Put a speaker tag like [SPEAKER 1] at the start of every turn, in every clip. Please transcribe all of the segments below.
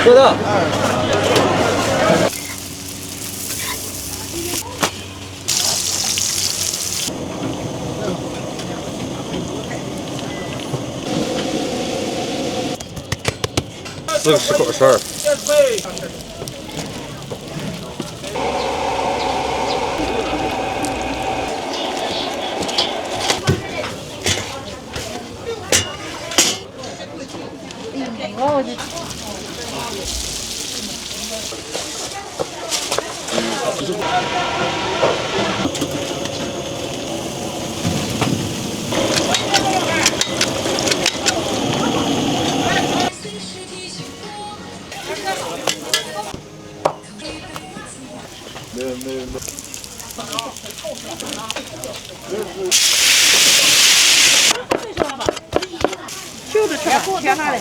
[SPEAKER 1] 收到。40口12。
[SPEAKER 2] 就是全拿来。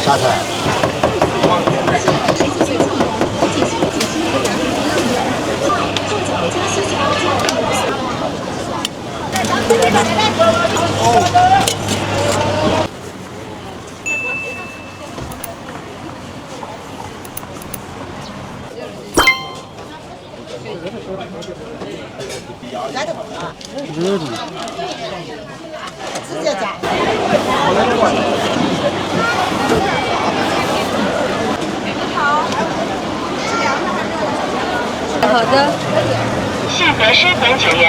[SPEAKER 3] 啥菜？直接加。
[SPEAKER 4] 好的。
[SPEAKER 5] 适合收款9元。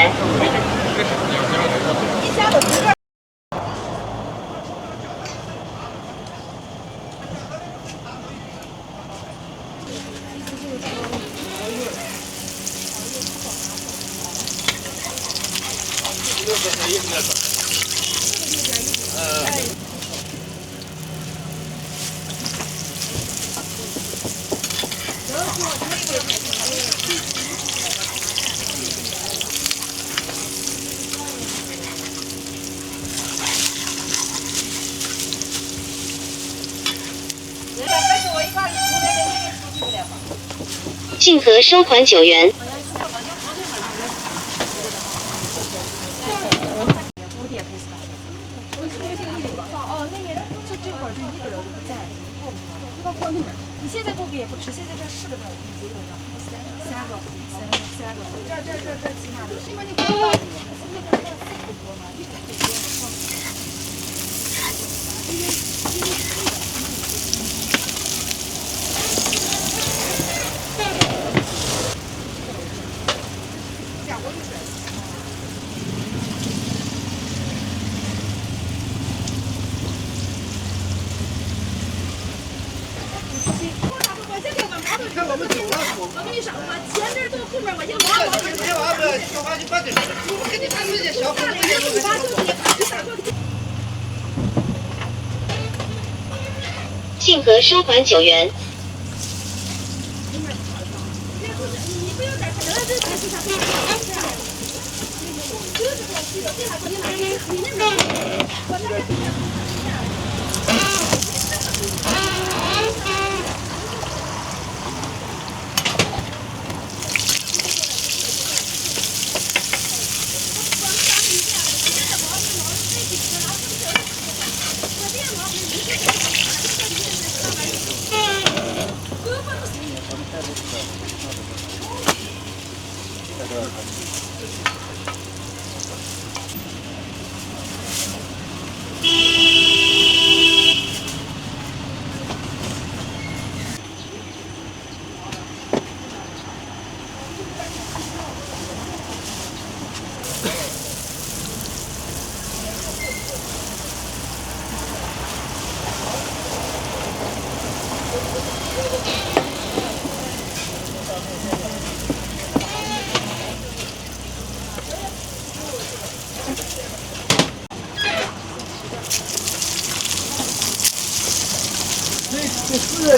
[SPEAKER 5] 竞合收款9元。
[SPEAKER 6] 你现在过去也不吃，现在这试了三个，这起码的，是吧？你不知道，现在这4多嘛，一点就讲过就是。我跟你说吧，前面到后面我就往
[SPEAKER 3] 别玩不要，小花就把这，我给你看人家小朋友。
[SPEAKER 5] 竞合收款9元。
[SPEAKER 6] 你不要在这儿，这才是啥？你那边，我那边。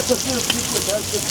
[SPEAKER 3] 这是皮肤咱这是。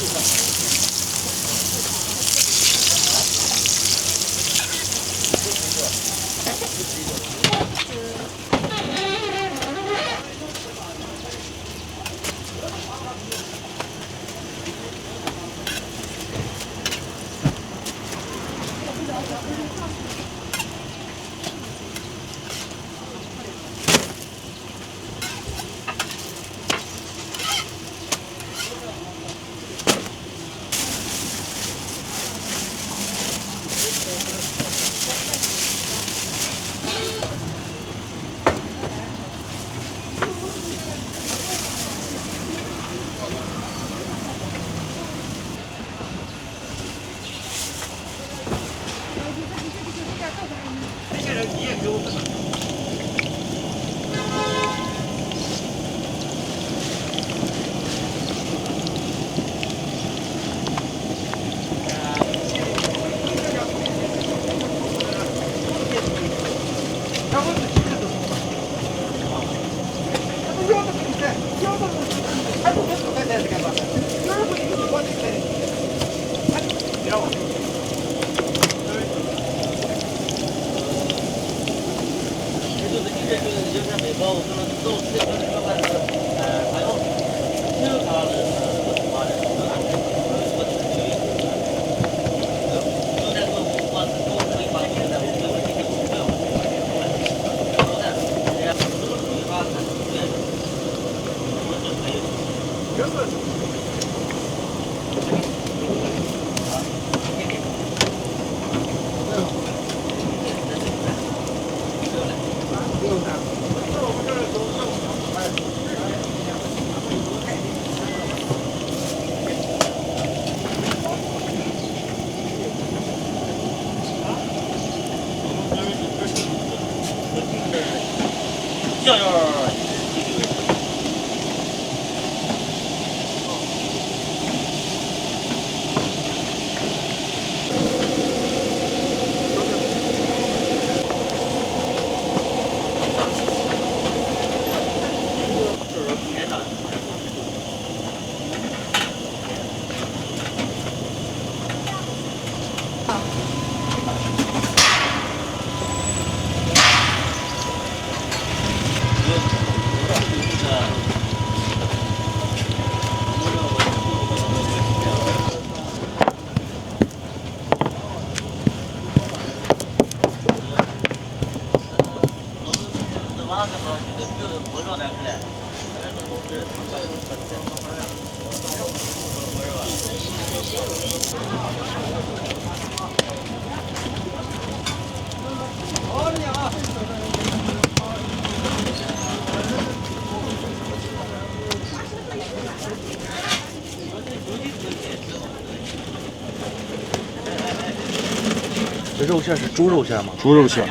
[SPEAKER 1] 这肉馅是猪肉馅吗？
[SPEAKER 4] 猪肉馅，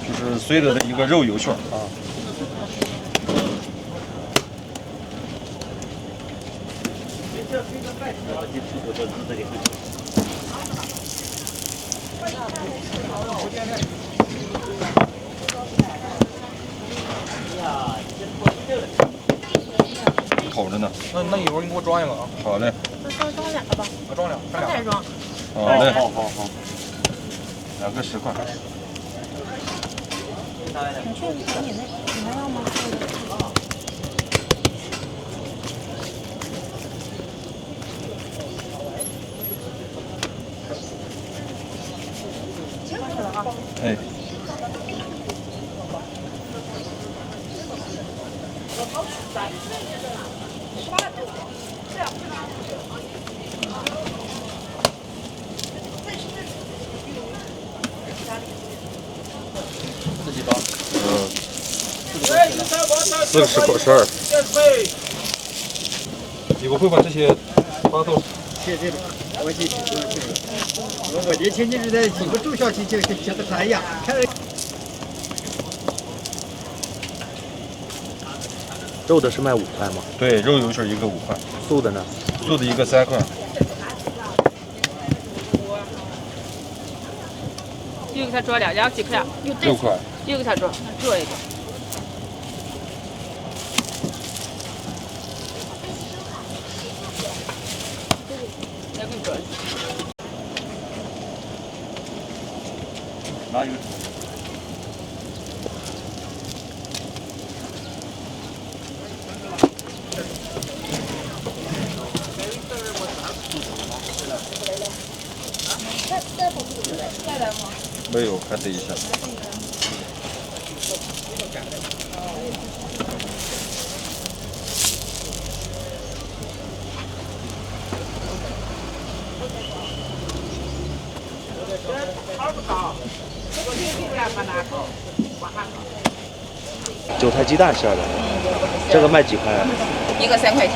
[SPEAKER 4] 就是随着的一个肉油馅啊。烤着呢。
[SPEAKER 1] 那一会儿你给我装一个啊。
[SPEAKER 4] 好嘞。
[SPEAKER 2] 装俩吧。
[SPEAKER 1] 装俩，看俩。
[SPEAKER 2] 再装。
[SPEAKER 4] 好嘞。
[SPEAKER 1] 好。
[SPEAKER 4] 2个10块。
[SPEAKER 2] 你去你还要吗？
[SPEAKER 4] 哎。
[SPEAKER 1] 自己包。
[SPEAKER 4] 40块12。你不会把这些花豆？
[SPEAKER 7] 对，我年轻就是在几个中小企业像个山一样，看着。
[SPEAKER 1] 肉的是卖5块吗？
[SPEAKER 4] 对，肉油馅1个5块。
[SPEAKER 1] 素的呢？
[SPEAKER 4] 素的1个3块。
[SPEAKER 2] 又给他做2几块
[SPEAKER 4] ？6块。
[SPEAKER 2] 又给他做一个。再给你做。
[SPEAKER 4] 拿一个。没有，还得一下。
[SPEAKER 1] 韭菜鸡蛋馅的，这个卖几块啊
[SPEAKER 2] ？1个3块钱。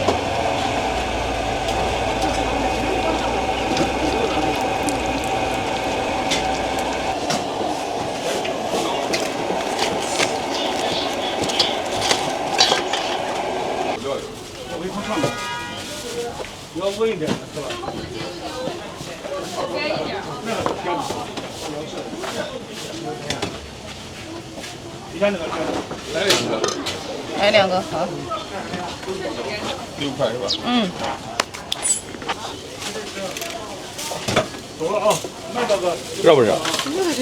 [SPEAKER 4] 要稳一点是吧？
[SPEAKER 2] 来2个好。
[SPEAKER 4] 6块是吧？
[SPEAKER 2] 嗯。
[SPEAKER 4] 走了啊，卖大哥，要不然？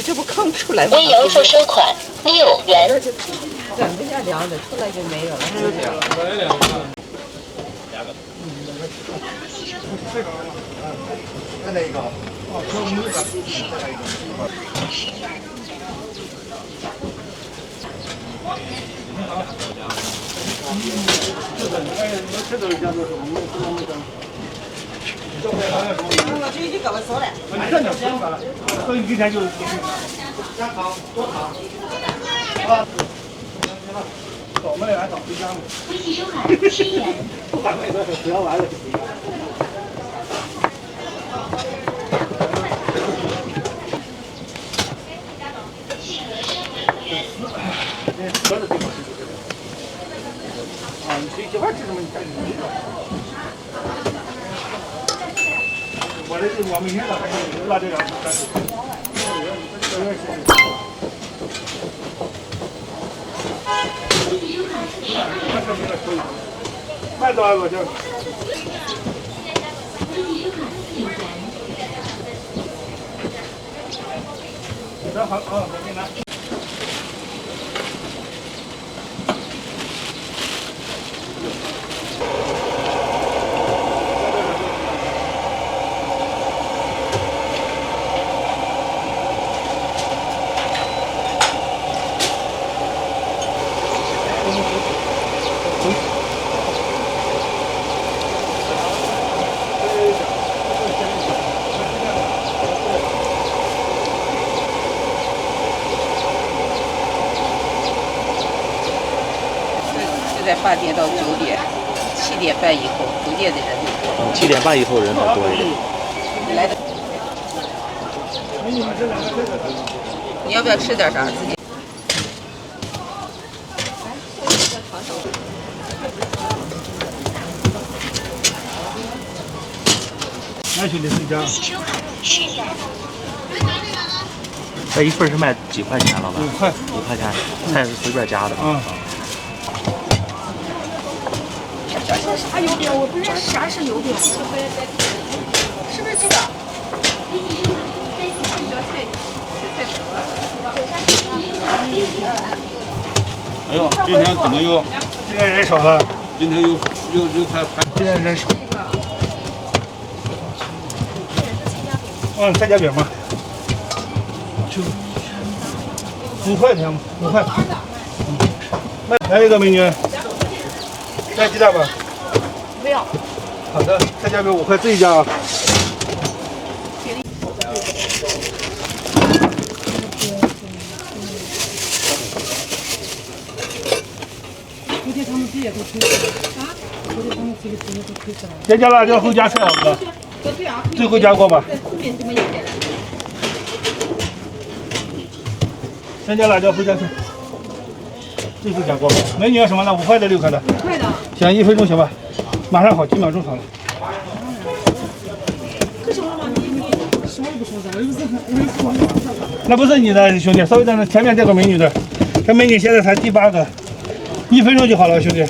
[SPEAKER 2] 这不看不出来吗？
[SPEAKER 5] 为阳朔收款6元。
[SPEAKER 2] 整不下凉的，出来就没有了。
[SPEAKER 7] 再来一个。
[SPEAKER 3] 我这已经搞不熟了。
[SPEAKER 7] 你这点说法了，所以一天就加糖多糖。啊，我们来找对象。
[SPEAKER 5] 微信收款7元。
[SPEAKER 7] 不管那个只要完了就行。喝的最好是这个。啊，你媳妇吃什么你看你知道。我每天早上就拉这两个。卖多少个就？好，我给你拿。
[SPEAKER 2] 在8点到9点，7点半以后9点的人就多。
[SPEAKER 1] 7点半以后人才多一点。
[SPEAKER 2] 来的。你要不要吃点啥？自己。
[SPEAKER 7] 来兄弟睡觉。
[SPEAKER 1] 这一份是卖几块钱，老板
[SPEAKER 7] ？5块。
[SPEAKER 1] 5块钱，菜是随便加的吗？
[SPEAKER 7] 嗯。
[SPEAKER 6] 啥油饼？我不知道啥是油饼，是不是这个？
[SPEAKER 4] 哎呦，今天怎么又？
[SPEAKER 7] 今天人少了。
[SPEAKER 4] 今天又排。
[SPEAKER 7] 今天人少。菜夹饼吗？就5块钱吗？5块。来一个美女。加鸡蛋吧。
[SPEAKER 6] 不要。
[SPEAKER 7] 好的，菜夹饼5块，自己加啊。
[SPEAKER 6] 昨天他们自己也都推迟了。啊？昨天他们自己都推迟了。
[SPEAKER 7] 先加辣椒后加菜啊，哥。最后加过吧。先加辣椒后加菜。最后加过吧。美女要什么呢？5块的6块的。5块的。行，1分钟行吧？马上好，几秒钟好了。
[SPEAKER 6] 可是妈妈，你什么也不说的，又不是。
[SPEAKER 7] 那不是你的兄弟，稍微在那前面这个美女的，这美女现在才第8个，1分钟就好了，兄弟。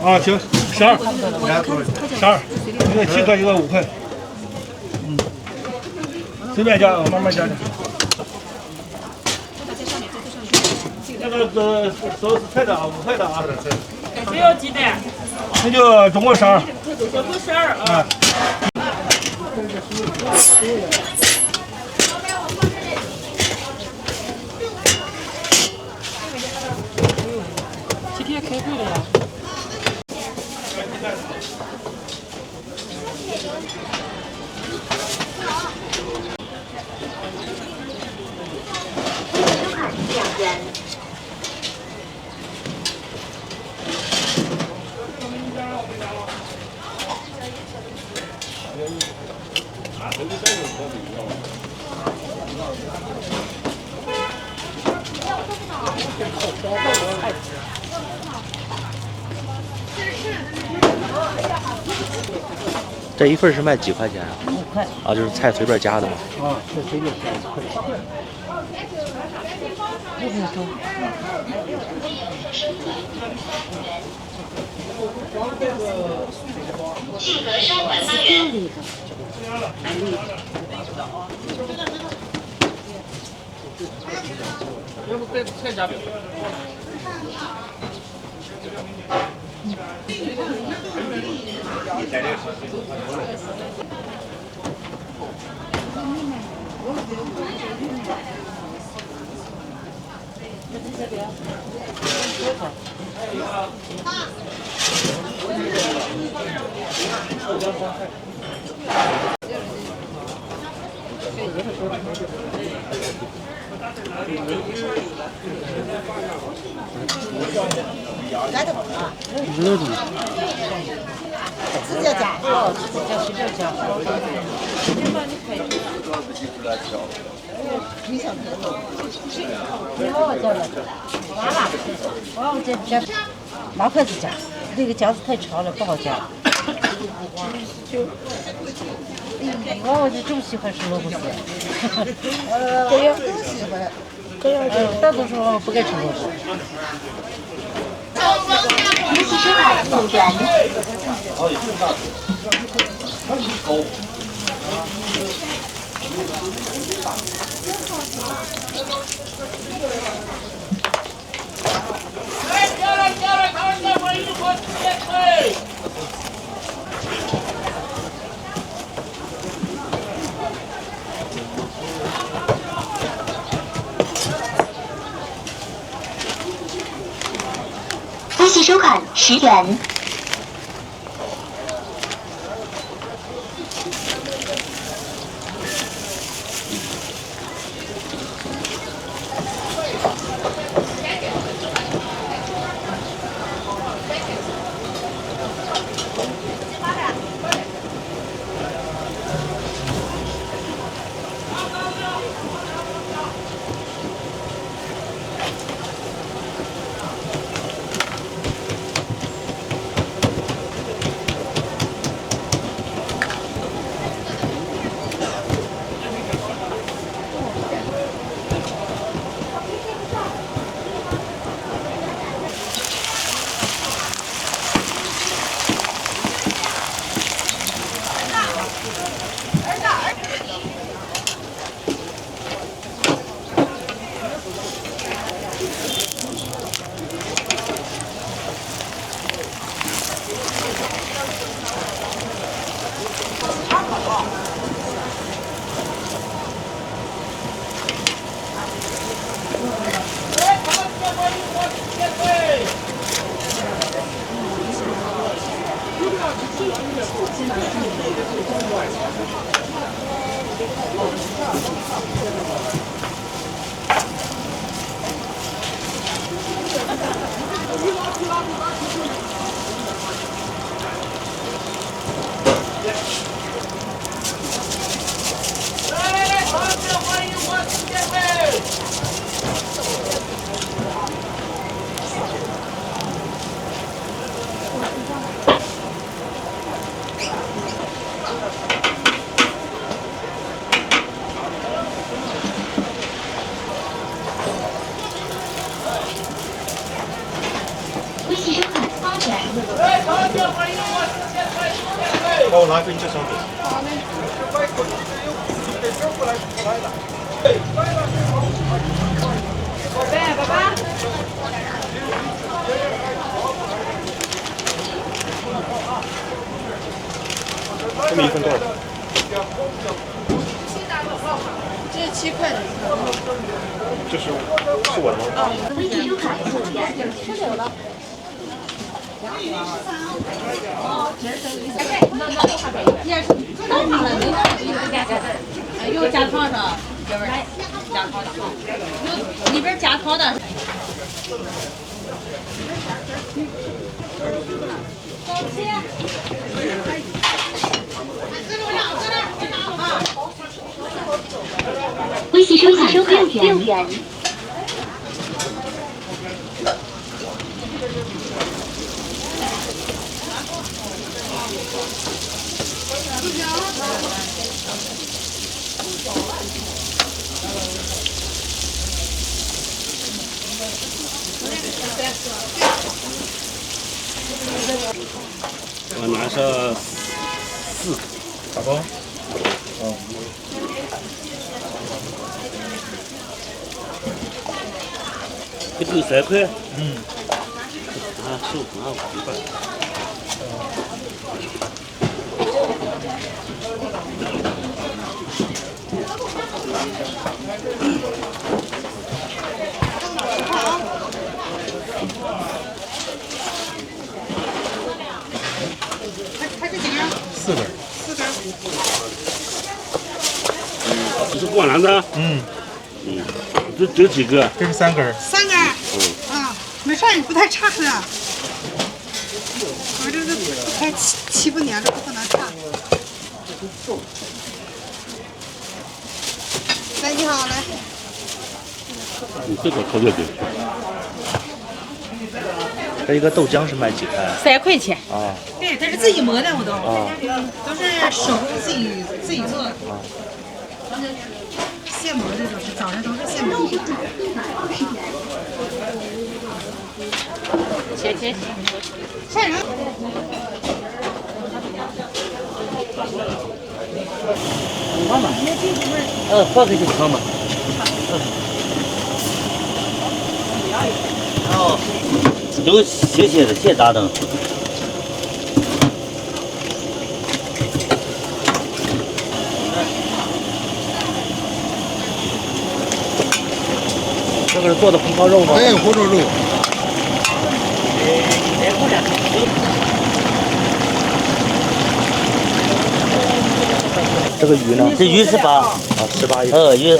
[SPEAKER 7] 啊，行，12，一个7块，一个5块，随便加，慢慢加的。那个都是菜的啊，5块的啊。
[SPEAKER 8] 只有鸡蛋。
[SPEAKER 7] 那就总共12。
[SPEAKER 8] 总共12啊。
[SPEAKER 6] 今天开会了呀。
[SPEAKER 1] 这一份是卖几块钱啊
[SPEAKER 2] ？5块。
[SPEAKER 1] 啊，就是菜随便加的吗？
[SPEAKER 7] 啊，这随便加5块。
[SPEAKER 5] 庆和烧款8元。
[SPEAKER 7] 要不给菜加表。
[SPEAKER 2] 直接加，直接加，随便加。我这加拿筷子夹，这个夹子太长了，不好夹。我就这么喜欢吃萝卜丝。都喜欢。大多数我不该吃萝卜。
[SPEAKER 5] 游戏收看5元。微信收看10元。微信收看8元。
[SPEAKER 7] 帮我拿一个1.3倍。
[SPEAKER 3] 爸爸。
[SPEAKER 7] 这么1份多少？
[SPEAKER 3] 这是7块的。
[SPEAKER 7] 这是我的吗？
[SPEAKER 5] 微信收看5元。
[SPEAKER 6] 吃有了。
[SPEAKER 2] 有加糖的，这边加糖的，有里边加糖的。
[SPEAKER 5] 微信收看6元。
[SPEAKER 4] 我拿上4
[SPEAKER 7] 打包。哦。
[SPEAKER 9] 这个3块。
[SPEAKER 7] 嗯。
[SPEAKER 9] 啊，15.5块。
[SPEAKER 3] 它是几根
[SPEAKER 7] ？4根。
[SPEAKER 3] 4根。
[SPEAKER 9] 这是过篮子。
[SPEAKER 7] 嗯。
[SPEAKER 9] 这几个？
[SPEAKER 7] 这是3根。
[SPEAKER 3] 3根。啊，没事，你不太差是。我这不太七不粘着，不能差。来，你好，来。
[SPEAKER 9] 这个特别对。
[SPEAKER 1] 这一个豆浆是卖几块
[SPEAKER 2] ？3块钱。
[SPEAKER 1] 啊。
[SPEAKER 3] 对，它是自己磨的，我都。
[SPEAKER 1] 啊。
[SPEAKER 3] 都是手工自己做的。啊。现磨的都是，早上都是现磨的。
[SPEAKER 2] 切。
[SPEAKER 3] 晒人。
[SPEAKER 9] 放吧。放进去放吧。哦，都斜的，斜大灯。
[SPEAKER 1] 这个是做的红烧肉吗？
[SPEAKER 7] 哎，红烧肉。
[SPEAKER 1] 这个鱼呢？
[SPEAKER 9] 这鱼18。
[SPEAKER 1] 啊，18一。
[SPEAKER 9] 鱼。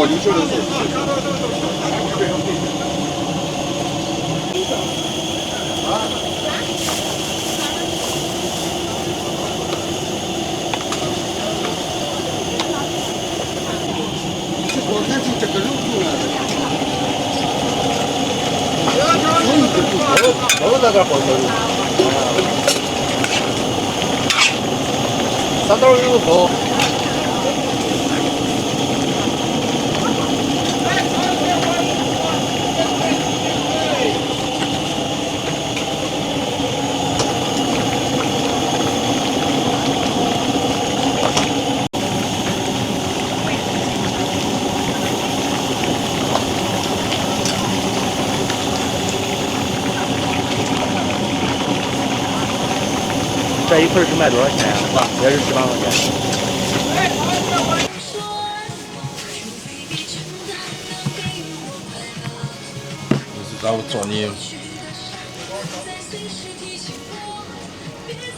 [SPEAKER 7] 我就说的是。我看是这个肉出来的。我在这好吃。3道肉好。
[SPEAKER 1] 这一份是卖多少钱呀？也是18块钱。
[SPEAKER 7] 然后找你。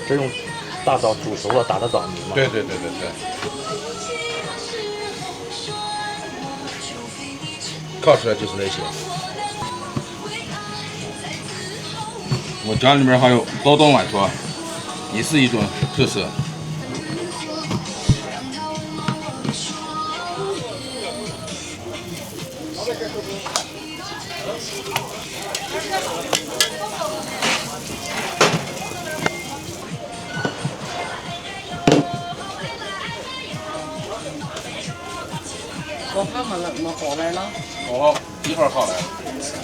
[SPEAKER 1] 这用大枣煮熟了打的枣泥吗？
[SPEAKER 7] 对。烤出来就是那些。我家里面还有刀刀碗说，也是一种特色。
[SPEAKER 2] 我他们了，我好来了。
[SPEAKER 7] 好，一会儿好来。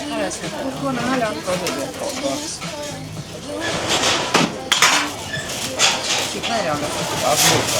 [SPEAKER 2] 好来吃。
[SPEAKER 3] 我拿了2个。几块2个
[SPEAKER 7] ？26块。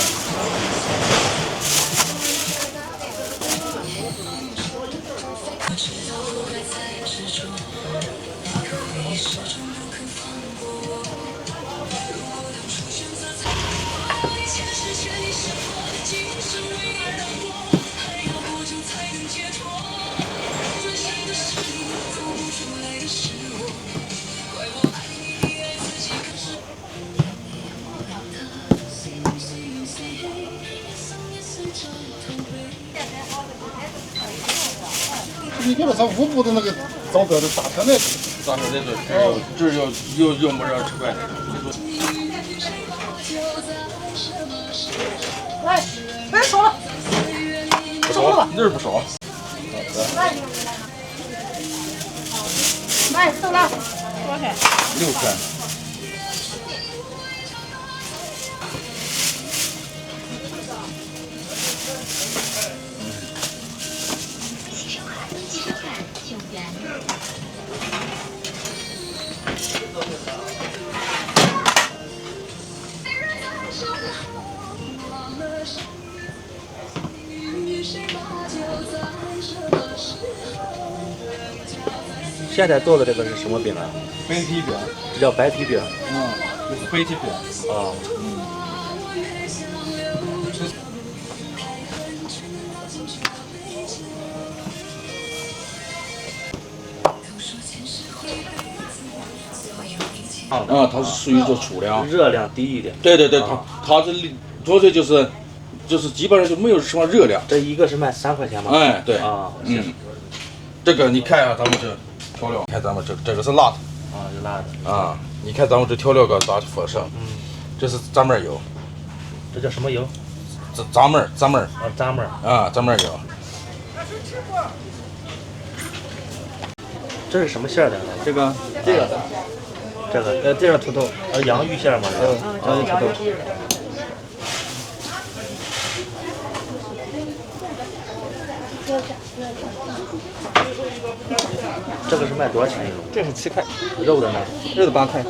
[SPEAKER 7] 你给我上5步的那个招标的打成那个，打成那个，这又没人吃饭。
[SPEAKER 3] 来，别熟了，
[SPEAKER 7] 不熟了，那儿不熟。
[SPEAKER 6] 来，走了。
[SPEAKER 4] 6块。
[SPEAKER 1] 现在做的这个是什么饼啊？
[SPEAKER 4] 白皮饼。
[SPEAKER 1] 这叫白皮饼。
[SPEAKER 4] 这是白皮饼。
[SPEAKER 1] 啊。
[SPEAKER 10] 它是属于做粗粮，
[SPEAKER 1] 热量低一点。
[SPEAKER 10] 对，它这做的就是基本上就没有什么热量。
[SPEAKER 1] 这一个是卖3块钱吗？
[SPEAKER 10] 哎，对
[SPEAKER 1] 啊，
[SPEAKER 10] 这个你看一下咱们这调料，看咱们这个是辣的
[SPEAKER 1] 啊，是辣的
[SPEAKER 10] 啊。你看咱们这调料个咋丰盛？这是咱们油，
[SPEAKER 1] 这叫什么油？
[SPEAKER 10] 咱们
[SPEAKER 1] 啊，咱们
[SPEAKER 10] 啊，咱们油。
[SPEAKER 1] 这是什么馅的？这个土豆，洋芋馅吗？洋芋土豆。这个是卖多少钱一种？
[SPEAKER 7] 这是7块，
[SPEAKER 1] 肉的呢？
[SPEAKER 7] 肉的8块。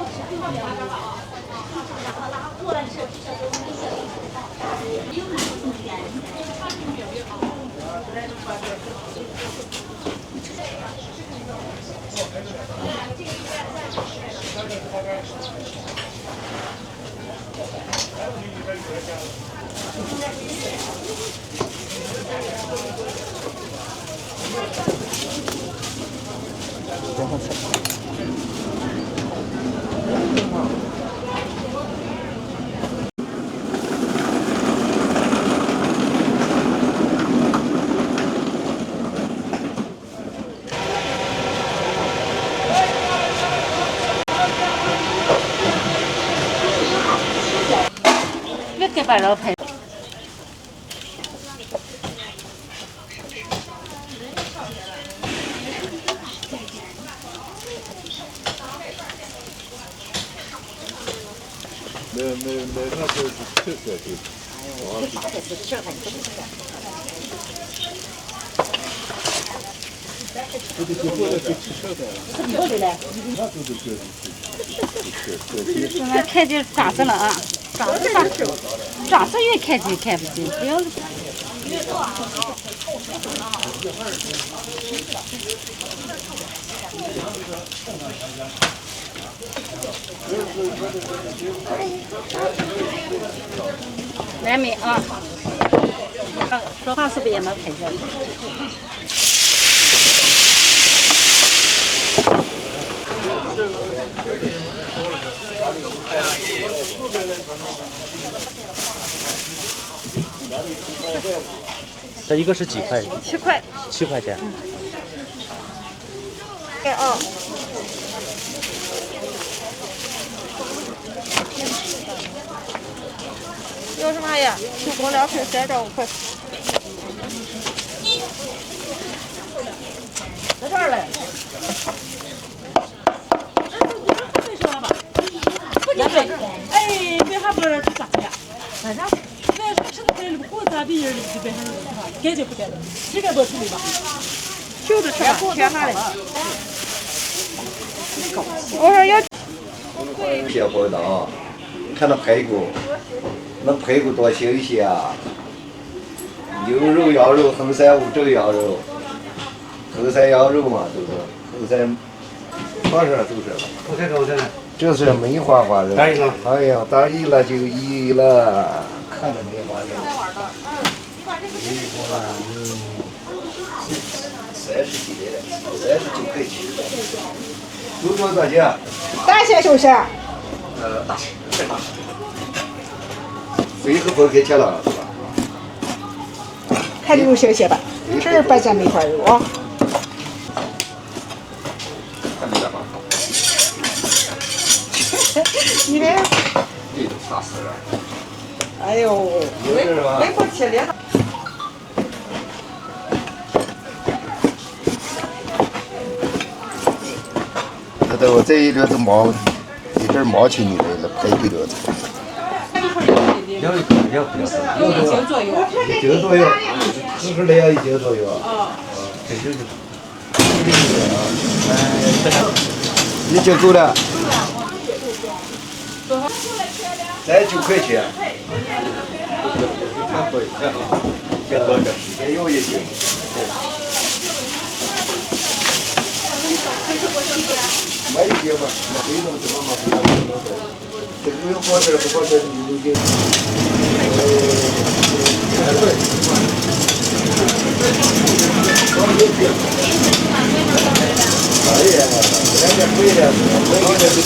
[SPEAKER 2] 别给把肉拍。现在开就扎实了啊，扎实越开就开不进，不要。来米啊！说话是不是也能拍下去？
[SPEAKER 1] 这一个是几块
[SPEAKER 6] ？7块。
[SPEAKER 1] 7块钱。
[SPEAKER 6] 哎哦。有什么呀？手工2份，35块。在这儿嘞。
[SPEAKER 8] 哎，别还不是咋的呀？反正别吃的这个过咋地人就别改就不改了，7个多处理吧。
[SPEAKER 6] 就是吃吧，天哪嘞！我说要。
[SPEAKER 11] 谢报道，看那排骨，那排骨多新鲜啊！牛肉、羊肉，衡山五正羊肉，衡山羊肉嘛，都是衡山，放上都是。
[SPEAKER 7] 我看。
[SPEAKER 11] 这是梅花花肉。
[SPEAKER 7] 答应了。
[SPEAKER 11] 哎呀，答应了就一了，看着梅花肉。30几的，39块钱。多少多钱？
[SPEAKER 6] 大些小些。
[SPEAKER 11] 大些。最后分开钱了是吧？
[SPEAKER 6] 看着小些吧，这是白切梅花肉啊。
[SPEAKER 11] 看你干嘛？
[SPEAKER 6] 你这。
[SPEAKER 11] 这都啥事啊？
[SPEAKER 6] 哎呦，没过去脸。
[SPEAKER 11] 都这一轮都毛，一阵毛起你来了，配一轮。
[SPEAKER 1] 要不要？1
[SPEAKER 2] 斤左右。
[SPEAKER 11] 1斤左右，盒的要1斤左右。这就是1斤够了。再9块钱。太贵，再多点，再要1斤。买1斤吧，那这种怎么嘛？这个有好点，不好点你就。哎呀，人家贵了，贵的不行。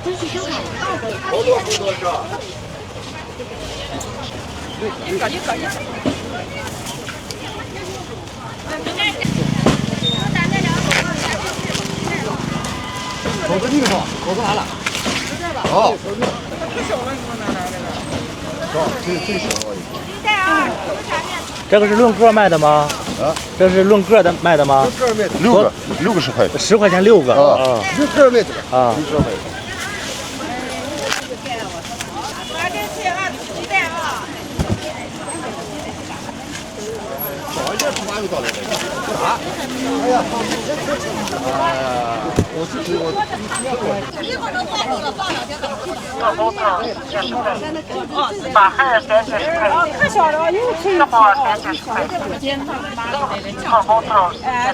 [SPEAKER 5] 恭喜收看2个。
[SPEAKER 11] 口子挺好，口子完了。好。最小的。
[SPEAKER 1] 这个是论个卖的吗？
[SPEAKER 11] 啊，
[SPEAKER 1] 这是论个的卖的吗
[SPEAKER 11] ？6个卖的，60块。
[SPEAKER 1] 10块钱6个啊
[SPEAKER 11] ，6个卖的
[SPEAKER 1] 啊。
[SPEAKER 11] 6个卖的。哎呀，我自己我。
[SPEAKER 2] 把2三十块，可小了，又可以吃30块。炒包头，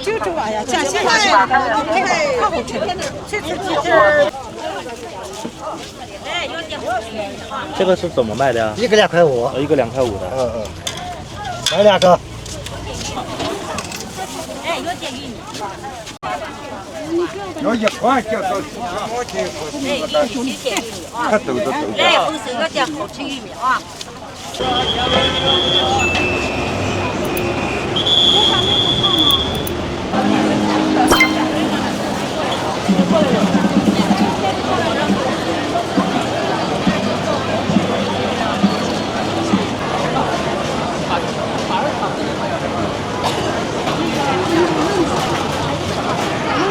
[SPEAKER 2] 就这玩意儿，现在可好吃了，
[SPEAKER 1] 这个是怎么卖的呀
[SPEAKER 9] ？1个2块5，
[SPEAKER 1] 一个2块5的。
[SPEAKER 9] 买2个。
[SPEAKER 2] 哎，有点给你。
[SPEAKER 11] 要1块就到2毛钱。
[SPEAKER 2] 哎，给你点给你啊。来，后生个点好吃玉米啊。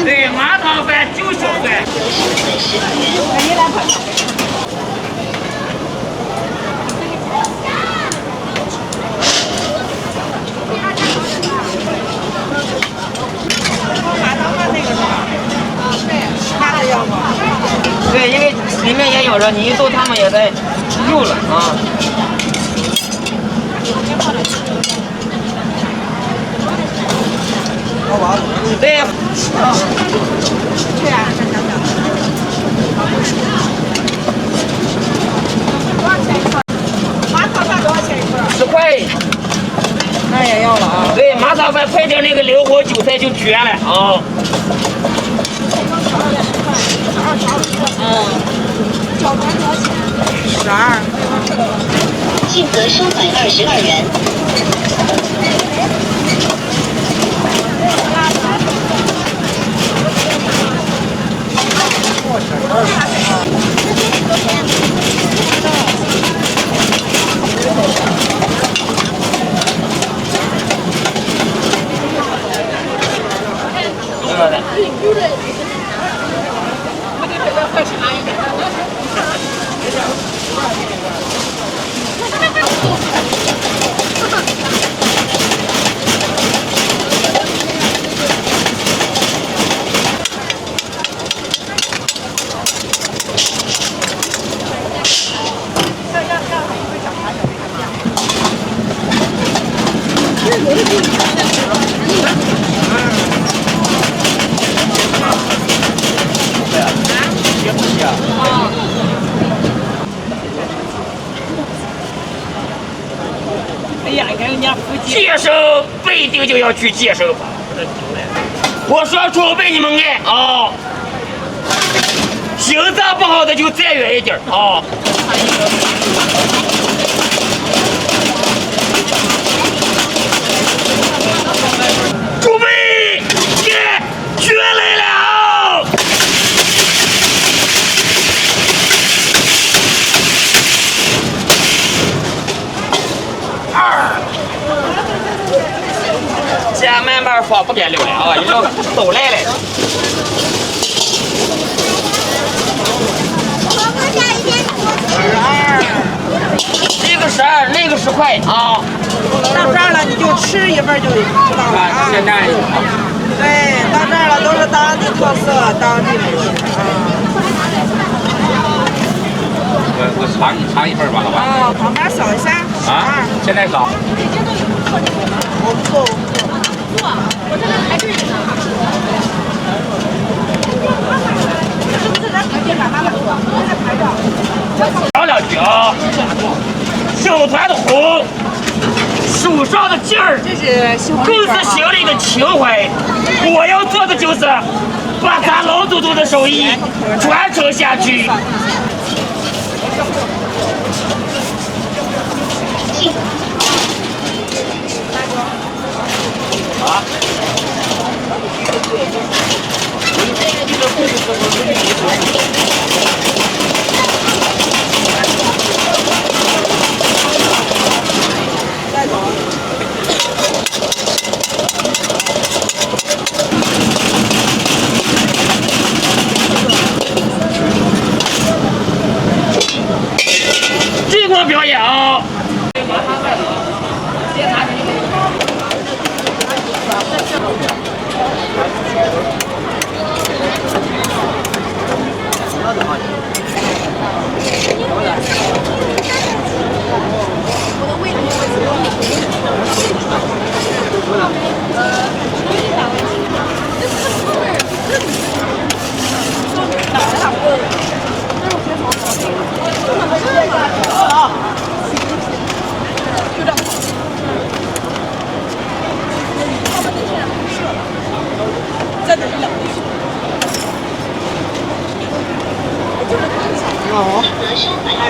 [SPEAKER 3] 对，麻汤饭9小块。对，因为里面也有着，你一走他们也在溜了啊。对。对呀。麻汤饭多少钱一份？10块。那也要了啊。对，麻汤饭配点那个灵活韭菜就绝了啊。
[SPEAKER 5] 小盘多少钱？12。净额收款22元。
[SPEAKER 3] 接生不一定就要去接生房，我说出被你们爱啊！心脏不好的就再远一点啊！准备，绝来了！先慢慢放，不该溜了啊！一溜都来了。这个12，那个10块啊。
[SPEAKER 2] 到这儿了你就吃一份就知道了啊。
[SPEAKER 3] 现在
[SPEAKER 2] 对，到这儿了都是当地特色，当地美食
[SPEAKER 3] 我尝一份吧，好吧？
[SPEAKER 2] 啊。旁边扫一下。
[SPEAKER 3] 啊，现在扫。
[SPEAKER 2] 我不做。
[SPEAKER 6] 我这边还是一个。
[SPEAKER 3] 讲两句啊，小团的红，手上的劲儿，更是心里的情怀。我要做的就是把咱老祖宗的手艺传承下去。啊。这个表演啊！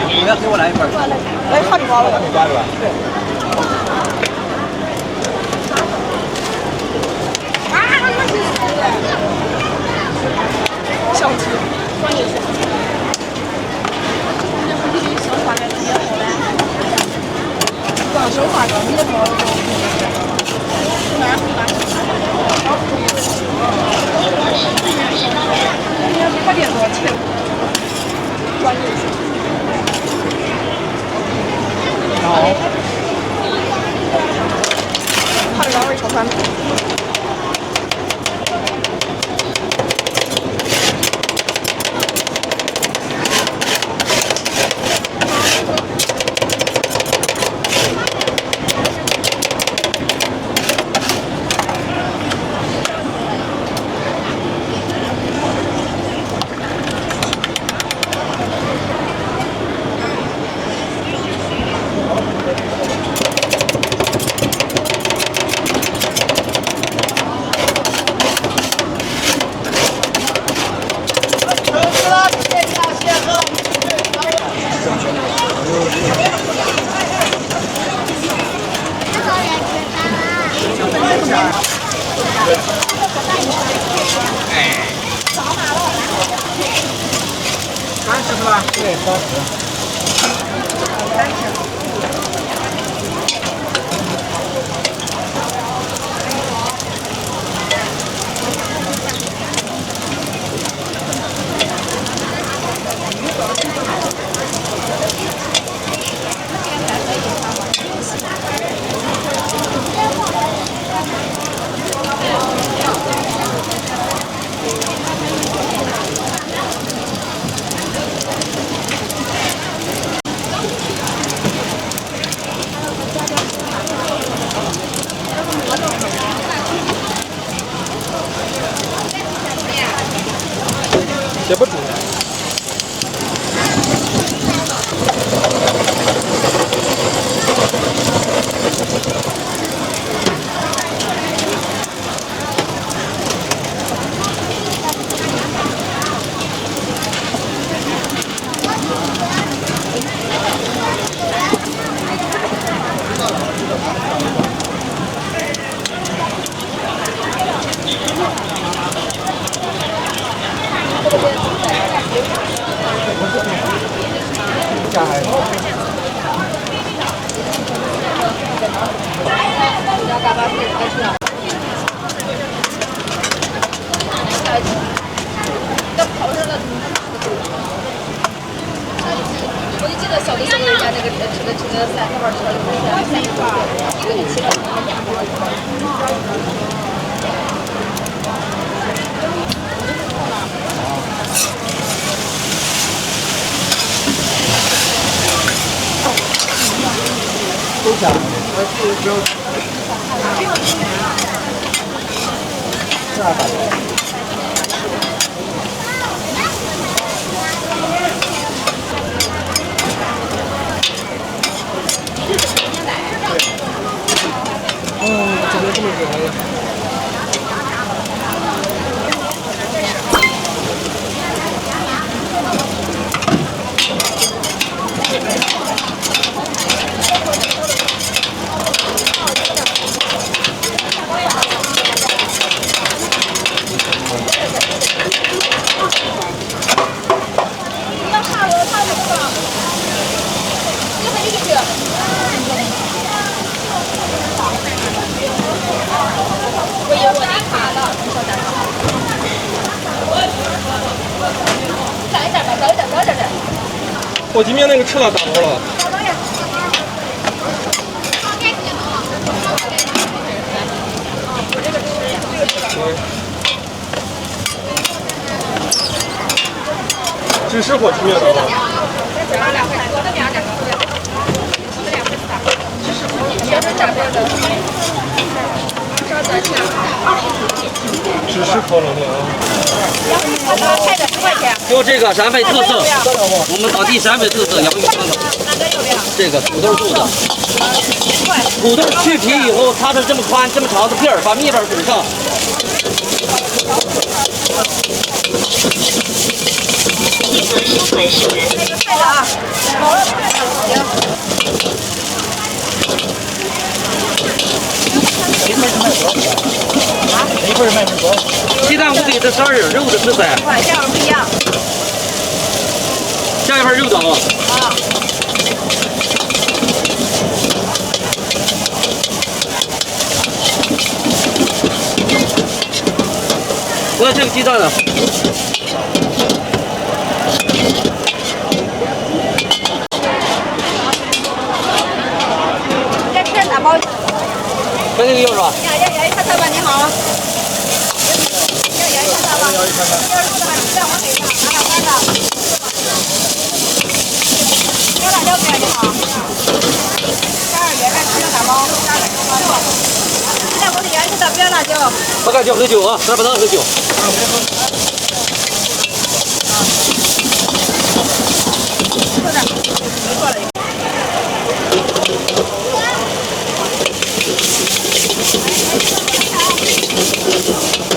[SPEAKER 1] 你要给我来一份。
[SPEAKER 2] 来，差点光了。小鸡，专业是。手法的，你的毛快点多钱？专业是。好。看两位炒饭。
[SPEAKER 1] 30是吧？对，30。接不住。
[SPEAKER 6] 我就记得小的时候人家那个吃的三块吃的3块，一个就7块。
[SPEAKER 1] 都想，
[SPEAKER 7] 这边这么热。我今天那个吃了打包了。只吃火鸡面的啊。只吃烤冷面啊。
[SPEAKER 9] 就这个陕北特色，我们当地陕北特色洋芋汤头。这个土豆做的，土豆去皮以后擦成这么宽、这么长的片儿，把面粉裹上。
[SPEAKER 1] 一份卖多少？
[SPEAKER 9] 鸡蛋我给这12人，肉的13。
[SPEAKER 2] 价格不一样。
[SPEAKER 9] 下一份肉的啊。我要这个鸡蛋呢。
[SPEAKER 2] 这吃打包。
[SPEAKER 9] 跟那个要是吧？
[SPEAKER 2] 要一看看吧，你好。要一看看吧。要一看看。要我给他拿两单的。要辣椒面你好。12元看吃打包。现在我的盐是的，不要辣椒。
[SPEAKER 9] 不敢叫喝酒啊，咱不能喝酒。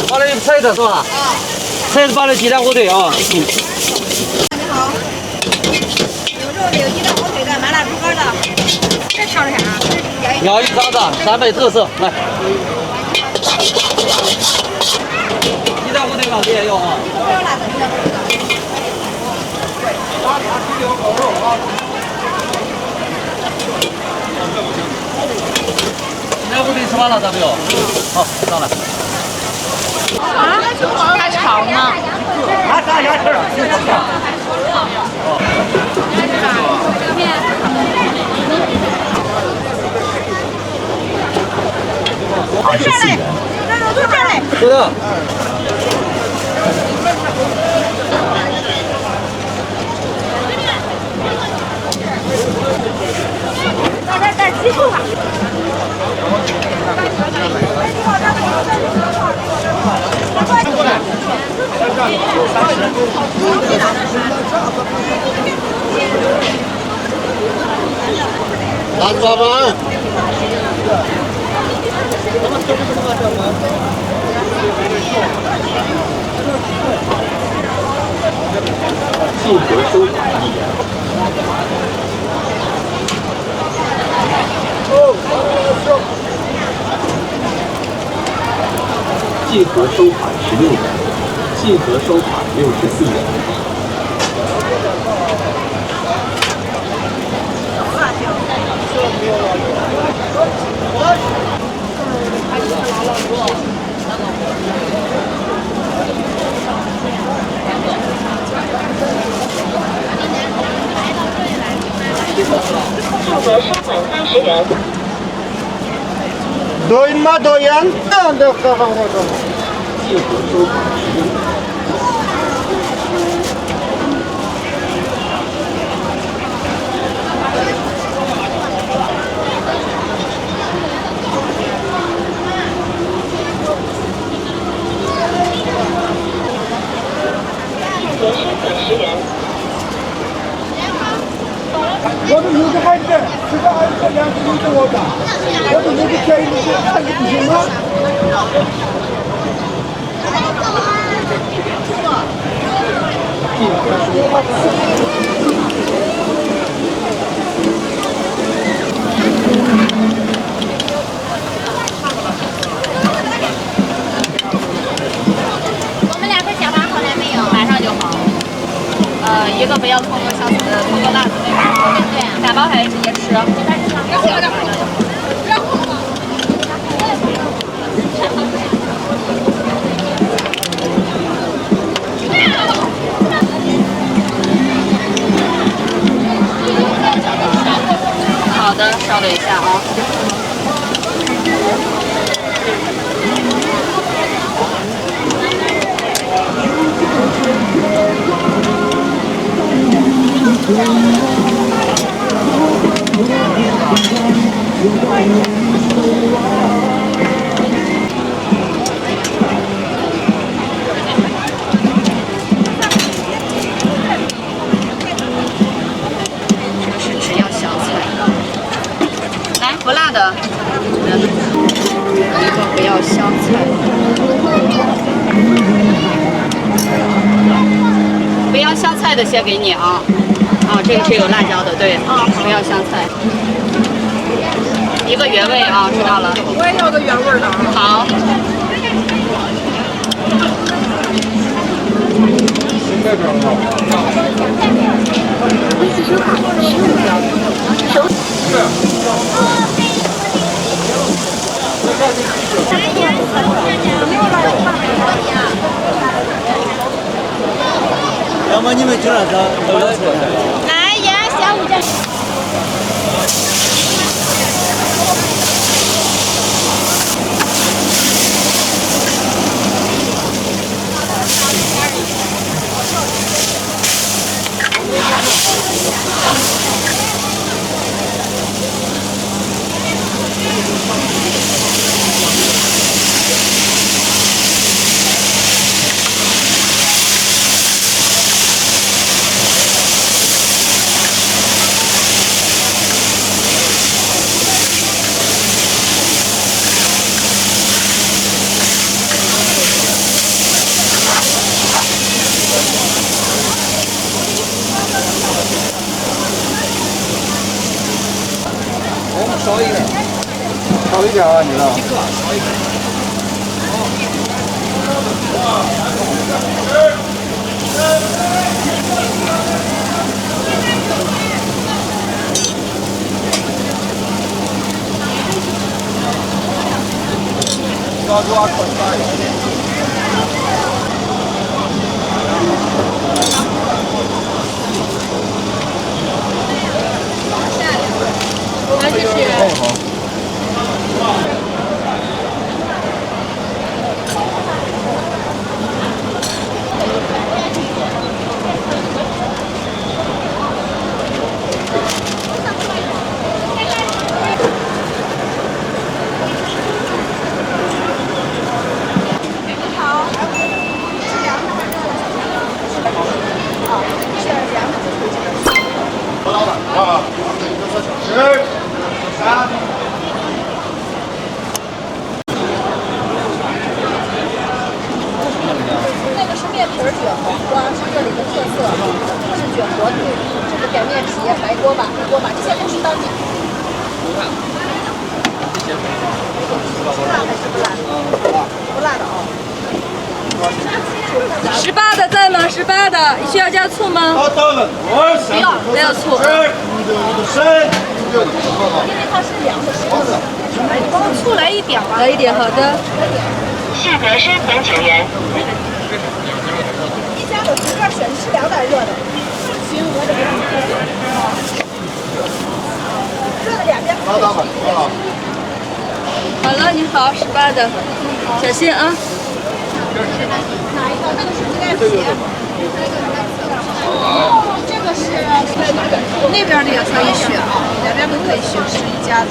[SPEAKER 9] 把那菜的是吧？菜是把那鸡蛋火腿啊。
[SPEAKER 2] 你好，有肉的，有鸡蛋火腿的，麻辣猪肝的。这烧的啥？
[SPEAKER 9] 洋芋汤子，陕北特色，来。鸡蛋火腿老弟也要啊。
[SPEAKER 2] 不要辣的，不要辣的。
[SPEAKER 9] 鸡蛋火腿吃完了，咱们要。好，上来。
[SPEAKER 6] 啊？还炒呢？
[SPEAKER 1] 拿啥牙齿？
[SPEAKER 2] 这嘞，这肉都这嘞。
[SPEAKER 9] 对的。
[SPEAKER 2] 带鸡翅吧。
[SPEAKER 11] 拿着吧。
[SPEAKER 12] 进和收款1元。进和收款16元，进和收款64元。
[SPEAKER 5] 数额收满30元。
[SPEAKER 7] 多赢吗？多赢？好。
[SPEAKER 12] 集合收款使用。
[SPEAKER 5] 合收款10元。
[SPEAKER 7] 我的牛的孩子，这个儿子2个牛的我打，我的牛的便宜你看你不行吗？
[SPEAKER 13] 我们2份加8好来没有？马上就好。一个不要葱和香葱和辣子那种。对，打包还是直接吃？好的，稍等一下啊。这是只要小菜，来不辣的，一个不要香菜，不要香菜的先给你啊。哦，这个是有辣椒的，对，不要香菜。一个原味啊，知道了。我也要个原味的。好。
[SPEAKER 5] 微信收款15元。手。
[SPEAKER 1] 要么你们经常上都要吃。
[SPEAKER 13] 来呀，下午见。
[SPEAKER 7] 少一点，少一点啊，你呢？少一点。要多少口大一点？
[SPEAKER 13] 来，谢谢。
[SPEAKER 6] 那个是面皮卷黄瓜，是这里的特色，是卷火腿，这个擀面皮、白锅巴、黑锅巴，这些都是当地。辣还是不辣的？不辣的啊。
[SPEAKER 8] 18的在吗？18的需要加醋吗？不要，没有醋。
[SPEAKER 6] 因为它是凉的，是的。醋来一点吧。
[SPEAKER 5] 来一点，好的。
[SPEAKER 14] 性格身份9元。
[SPEAKER 6] 一家我随便选，吃2碗热的。行，我这边。热的2边。
[SPEAKER 5] 好了，你好，18的，小心啊。
[SPEAKER 6] 哪一个？那个是鸡蛋皮。这个是那边的也可以选啊，2边都可以选，是一家的。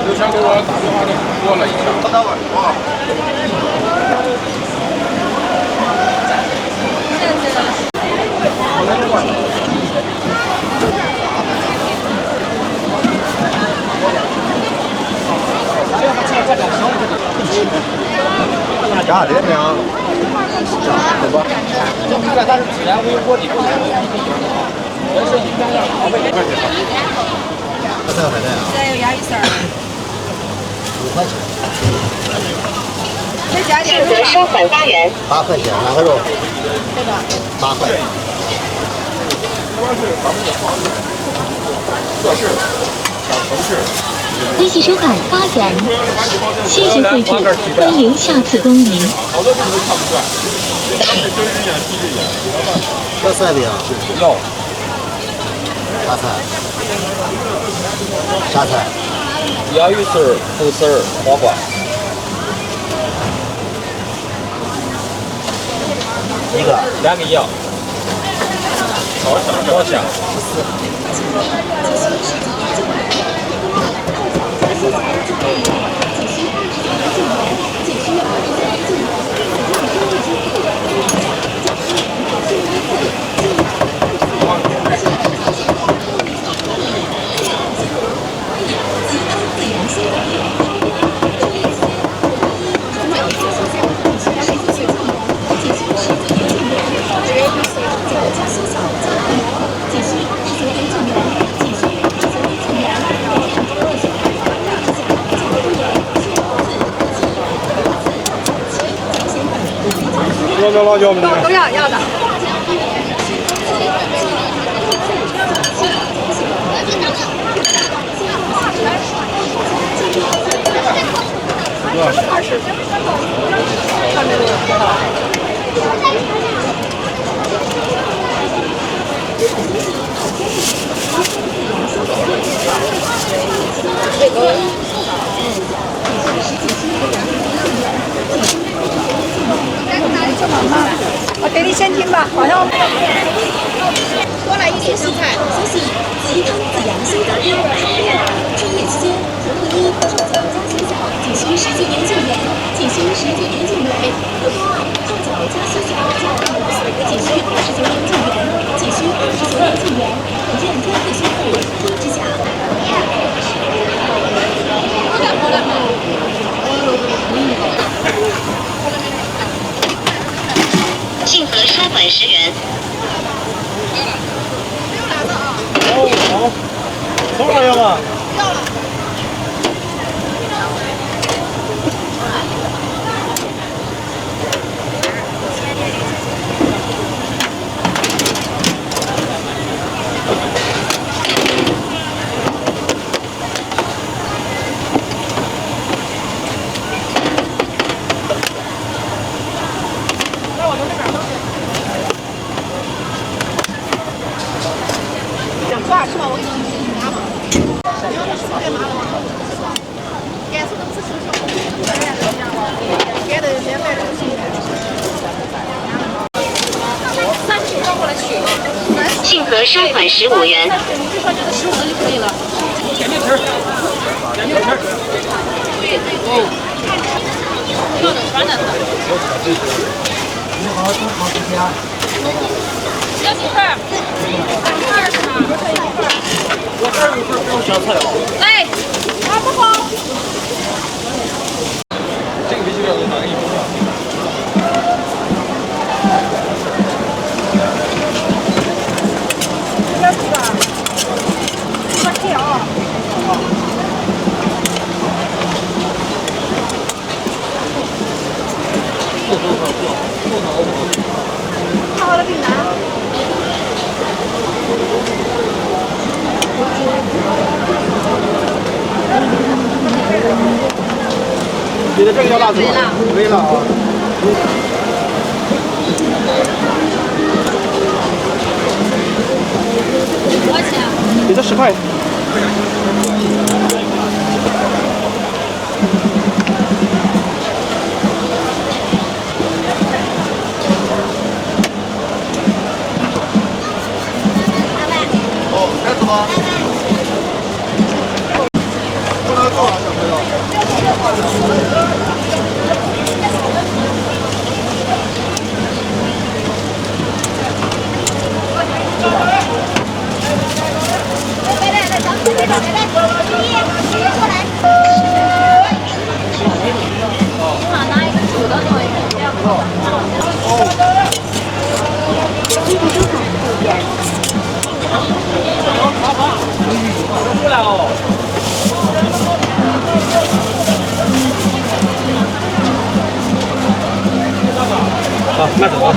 [SPEAKER 10] 刘强给我打电话说了一下。
[SPEAKER 11] 加点量。
[SPEAKER 10] 对吧？你看它是孜然微波的，但是一般要2倍块钱。
[SPEAKER 11] 这个海带啊。
[SPEAKER 6] 再有鸭鱼丝儿。
[SPEAKER 11] 5块钱。
[SPEAKER 6] 再加点
[SPEAKER 14] 性格收款8元。
[SPEAKER 11] 8块钱，哪个肉？
[SPEAKER 6] 这个。
[SPEAKER 11] 8块。
[SPEAKER 10] 这是小城市。
[SPEAKER 5] 微信收款8元，谢谢贵宾，欢迎下次光临。
[SPEAKER 10] 好多地方都看不惯。
[SPEAKER 11] 要菜饼？
[SPEAKER 10] 要。
[SPEAKER 11] 啥菜？啥菜？
[SPEAKER 10] 鸭鱼丝儿、豆丝儿、黄瓜。
[SPEAKER 11] 一个。
[SPEAKER 10] 2个一样。多少钱？
[SPEAKER 7] 要不要辣椒吗？
[SPEAKER 6] 都要的。我给你先听吧，好像多来一点蔬菜。
[SPEAKER 5] 相信吉汤子阳修德店，创业期间1+1创造加小小，仅需19元9元，仅需19元9元，多多爱泡脚加小小加5次，仅需29元9元，仅需29元9元，认专业修复低质价。
[SPEAKER 14] 性格收款10元。
[SPEAKER 7] 好，多少要吗？
[SPEAKER 6] 要了。多少是吧？我给你拿嘛。干嘛了吗？该是能吃吃吃。该的连带着吃。30招过来取了。
[SPEAKER 14] 性格收款15元。
[SPEAKER 6] 你就说这个15的就可以了。
[SPEAKER 10] 甜面皮儿。甜面皮儿。
[SPEAKER 6] 对对对。要的穿的。
[SPEAKER 11] 你好，多长时间？
[SPEAKER 6] 要几份？20吗？
[SPEAKER 10] 我21份不用香菜了。
[SPEAKER 6] 来，好不好？
[SPEAKER 10] 这个必须要给拿给你封上。
[SPEAKER 6] 了订单。
[SPEAKER 7] 你的这个叫辣子吗？微辣啊。
[SPEAKER 6] 多少钱？
[SPEAKER 7] 给他10块。哦，开始吗？不能坐啊，小朋友。
[SPEAKER 3] 出来哦。
[SPEAKER 7] 好，慢走啊。